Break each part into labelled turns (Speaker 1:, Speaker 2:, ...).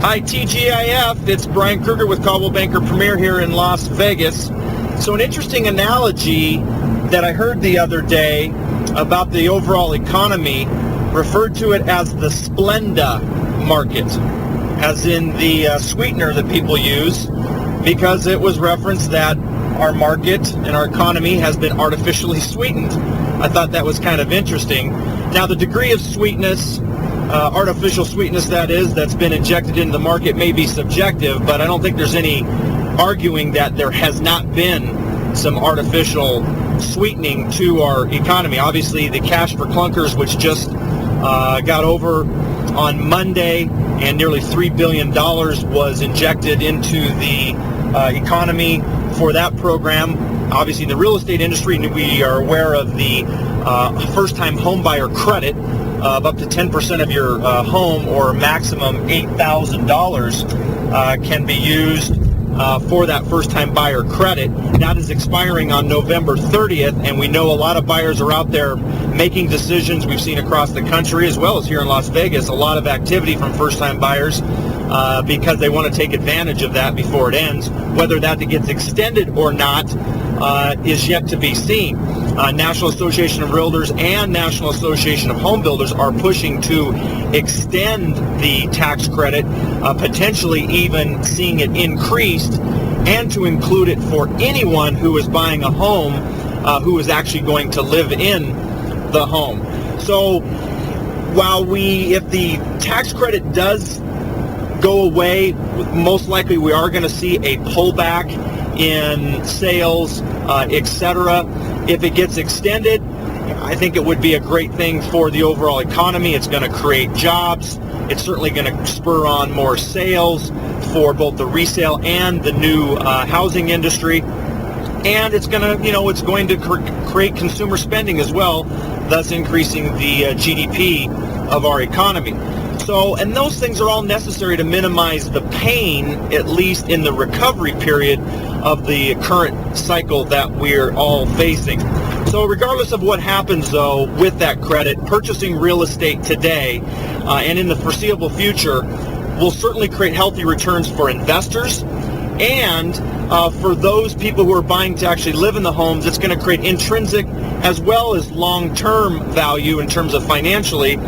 Speaker 1: Hi, TGIF. It's Brian Kruger with Caldwell Banker Premier here in Las Vegas. So an interesting analogy that I heard the other day about the overall economy referred to it as the Splenda market, as in the sweetener that people use, because it was referenced that our market and our economy has been artificially sweetened. I thought that was kind of interesting. Now, the degree of sweetness, artificial sweetness that is, that's been injected into the market may be subjective, but I don't think there's any arguing that there has not been some artificial sweetening to our economy. Obviously, the cash for clunkers, which just got over on Monday, and nearly $3 billion was injected into the economy for that program. Obviously, in the real estate industry, we are aware of the first-time home buyer credit of up to 10% of your home, or maximum $8,000 can be used for that first-time buyer credit. That is expiring on November 30th, and we know a lot of buyers are out there making decisions. We've seen across the country, as well as here in Las Vegas, a lot of activity from first-time buyers because they want to take advantage of that before it ends. Whether that gets extended or not is yet to be seen. National Association of Realtors and National Association of Home Builders are pushing to extend the tax credit, potentially even seeing it increased, and to include it for anyone who is buying a home who is actually going to live in the home. So while if the tax credit does go away, most likely we are going to see a pullback in sales, etc. If it gets extended, I think it would be a great thing for the overall economy. It's going to create jobs. It's certainly going to spur on more sales for both the resale and the new housing industry. And it's going to, it's going to create consumer spending as well, thus increasing the GDP of our economy. So, and those things are all necessary to minimize the pain, at least in the recovery period of the current cycle that we're all facing. So regardless of what happens, though, with that credit, purchasing real estate today and in the foreseeable future will certainly create healthy returns for investors. And for those people who are buying to actually live in the homes, it's going to create intrinsic as well as long-term value in terms of financially,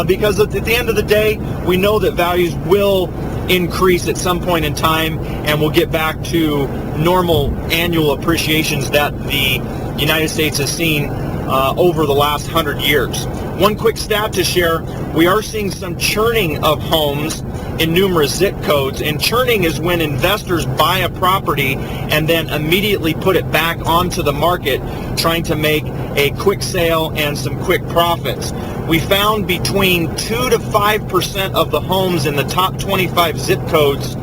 Speaker 1: because at the end of the day, we know that values will increase at some point in time, and we'll get back to normal annual appreciations that the United States has seen over the last 100 years. One quick stat to share, we are seeing some churning of homes in numerous zip codes, and churning is when investors buy a property and then immediately put it back onto the market, trying to make a quick sale and some quick profits. We found between 2 to 5% of the homes in the top 25 zip codes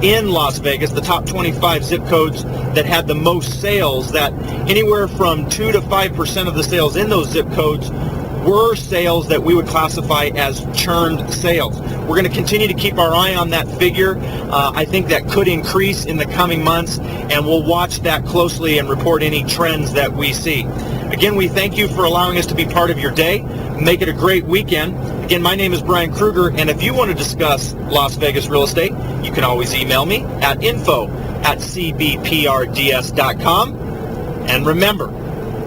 Speaker 1: in Las Vegas, the top 25 zip codes that had the most sales, that anywhere from 2 to 5% of the sales in those zip codes were sales that we would classify as churned sales. We're going to continue to keep our eye on that figure. I think that could increase in the coming months, and we'll watch that closely and report any trends that we see. Again, we thank you for allowing us to be part of your day. Make it a great weekend. Again, my name is Brian Kruger, and if you want to discuss Las Vegas real estate, you can always email me at info@cbprds.com. And remember,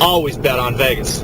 Speaker 1: always bet on Vegas.